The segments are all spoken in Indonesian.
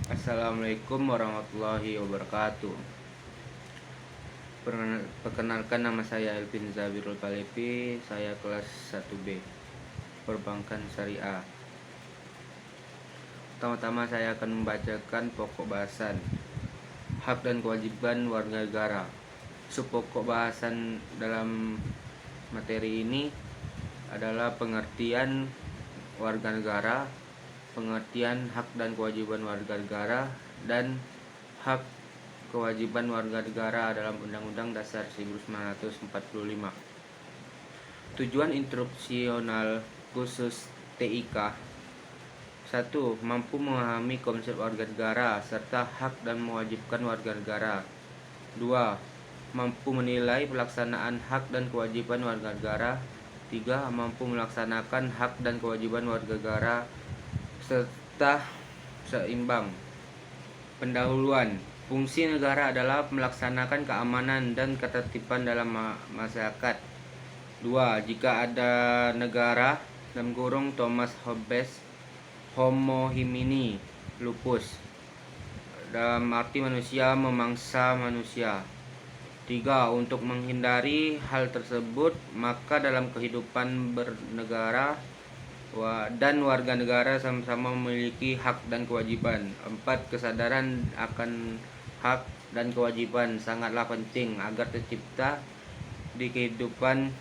Assalamualaikum warahmatullahi wabarakatuh. Perkenalkan, nama saya Elvin Zabirul Palevi. Saya kelas 1B Perbankan Syariah. Pertama-tama saya akan membacakan pokok bahasan hak dan kewajiban warga negara. Pokok bahasan dalam materi ini adalah pengertian warga negara, pengertian hak dan kewajiban warga negara, dan hak kewajiban warga negara dalam Undang-Undang Dasar 1945. Tujuan instruksional khusus TIK: 1. Mampu memahami konsep warga negara serta hak dan mewajibkan warga negara. 2. Mampu menilai pelaksanaan hak dan kewajiban warga negara. 3. Mampu melaksanakan hak dan kewajiban warga negara serta seimbang. Pendahuluan. Fungsi negara adalah melaksanakan keamanan dan ketertiban dalam masyarakat. 2. Jika ada negara (Thomas Hobbes, Homo homini lupus), dalam arti manusia memangsa manusia. 3. Untuk menghindari hal tersebut, maka dalam kehidupan bernegara dan warga negara sama-sama memiliki hak dan kewajiban. 4. Kesadaran akan hak dan kewajiban sangatlah penting agar tercipta di kehidupan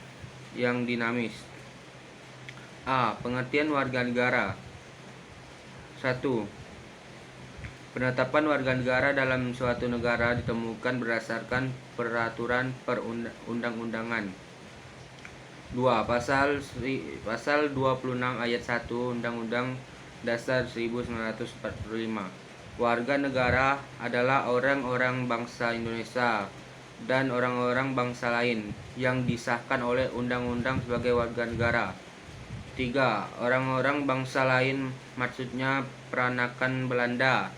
yang dinamis. A. Pengertian warga negara. 1. Penetapan warga negara dalam suatu negara ditemukan berdasarkan peraturan perundang-undangan. 2. Pasal 26 ayat 1 Undang-Undang Dasar 1945. Warga negara adalah orang-orang bangsa Indonesia dan orang-orang bangsa lain yang disahkan oleh undang-undang sebagai warga negara. 3. Orang-orang bangsa lain maksudnya peranakan Belanda,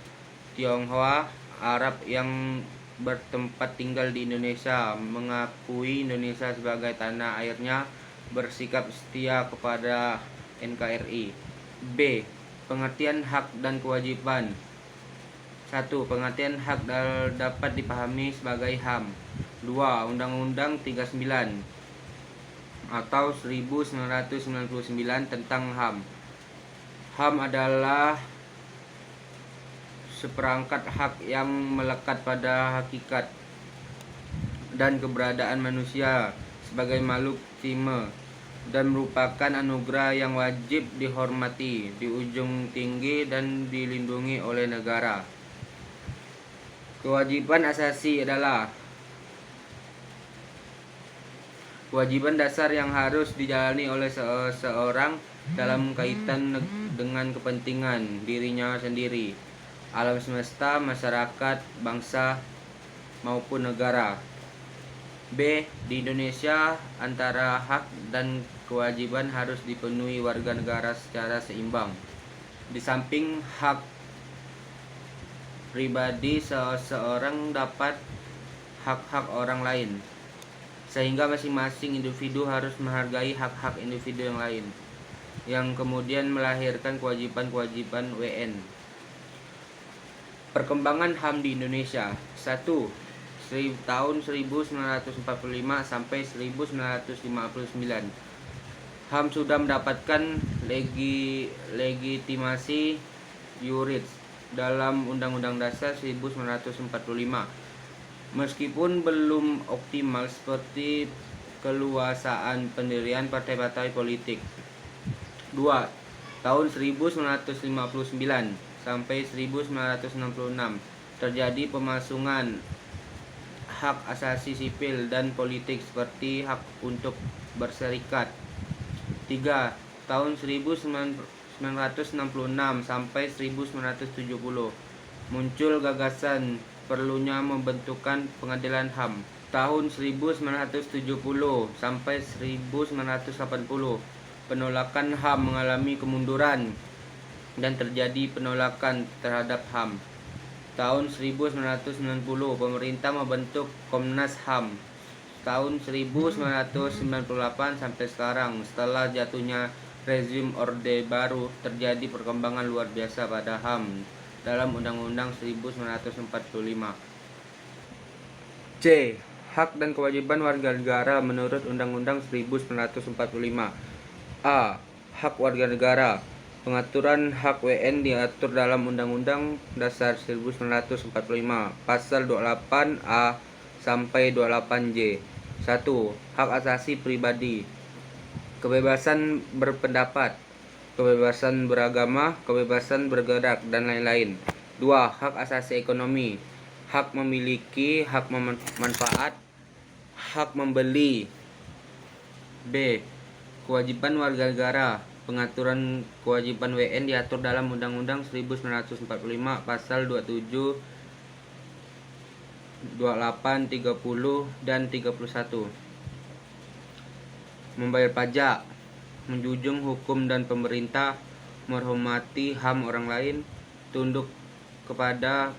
Tionghoa, Arab yang bertempat tinggal di Indonesia, mengakui Indonesia sebagai tanah airnya, bersikap setia kepada NKRI. B. Pengertian hak dan kewajiban. 1. Pengertian hak dapat dipahami sebagai HAM. 2. Undang-Undang 39 atau 1999 tentang HAM. HAM adalah seperangkat hak yang melekat pada hakikat dan keberadaan manusia sebagai makhluk cima dan merupakan anugerah yang wajib dihormati, dijunjung tinggi dan dilindungi oleh negara. Kewajiban asasi adalah kewajiban dasar yang harus dijalani oleh seseorang dalam kaitan dengan kepentingan dirinya sendiri, alam semesta, masyarakat, bangsa, maupun negara. B. Di Indonesia, antara hak dan kewajiban harus dipenuhi warga negara secara seimbang. Di samping hak pribadi, seseorang dapat hak-hak orang lain, sehingga masing-masing individu harus menghargai hak-hak individu yang lain, yang kemudian melahirkan kewajiban-kewajiban WN. Perkembangan HAM di Indonesia. 1. Tahun 1945 sampai 1959. HAM sudah mendapatkan legitimasi yuris dalam Undang-Undang Dasar 1945. Meskipun belum optimal seperti keluasaan pendirian partai-partai politik. 2. Tahun 1959 sampai 1966 terjadi pemasungan hak asasi sipil dan politik seperti hak untuk berserikat. 3. Tahun 1966 sampai 1970 muncul gagasan perlunya membentukkan pengadilan HAM. Tahun 1970 sampai 1980 penolakan HAM mengalami kemunduran dan terjadi penolakan terhadap HAM. Tahun 1990 pemerintah membentuk Komnas HAM. Tahun 1998 sampai sekarang, setelah jatuhnya rezim Orde Baru, terjadi perkembangan luar biasa pada HAM dalam Undang-Undang 1945. C. Hak dan kewajiban warga negara menurut Undang-Undang 1945. A. Hak warga negara. Pengaturan hak WN diatur dalam Undang-Undang Dasar 1945 Pasal 28A sampai 28J. 1. Hak asasi pribadi. Kebebasan berpendapat, kebebasan beragama, kebebasan bergerak, dan lain-lain. 2. Hak asasi ekonomi. Hak memiliki, hak manfaat, hak membeli. B. Kewajiban warga negara. Pengaturan kewajiban WN diatur dalam Undang-Undang 1945 Pasal 27, 28, 30, dan 31. Membayar pajak, menjunjung hukum dan pemerintah, menghormati HAM orang lain, tunduk kepada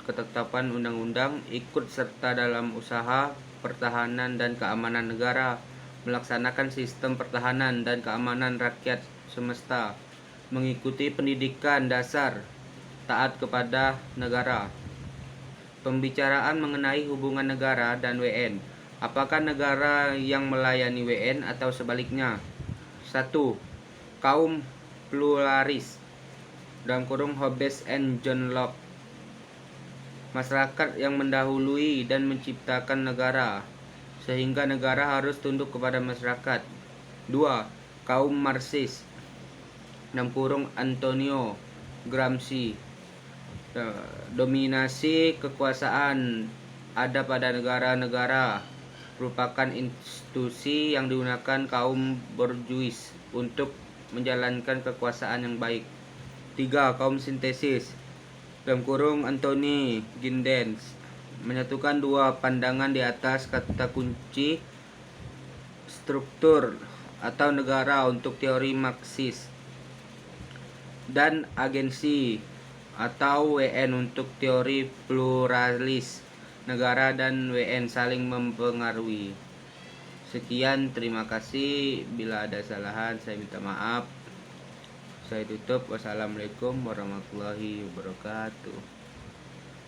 ketetapan undang-undang, ikut serta dalam usaha pertahanan dan keamanan negara, melaksanakan sistem pertahanan dan keamanan rakyat semesta, mengikuti pendidikan dasar, taat kepada negara. Pembicaraan mengenai hubungan negara dan WN. Apakah negara yang melayani WN atau sebaliknya? 1. Kaum pluralis (Hobbes and John Locke). Masyarakat yang mendahului dan menciptakan negara, sehingga negara harus tunduk kepada masyarakat. 2. Kaum Marxis (Antonio Gramsci). Dominasi kekuasaan ada pada negara-negara, merupakan institusi yang digunakan kaum borjuis untuk menjalankan kekuasaan yang baik. 3. Kaum sintesis (Anthony Giddens) menyatukan dua pandangan di atas kata kunci struktur atau negara untuk teori Marxis, dan agensi atau WN untuk teori pluralis. Negara dan WN saling mempengaruhi. Sekian, terima kasih. Bila ada kesalahan saya minta maaf. Saya tutup. Wassalamualaikum warahmatullahi wabarakatuh.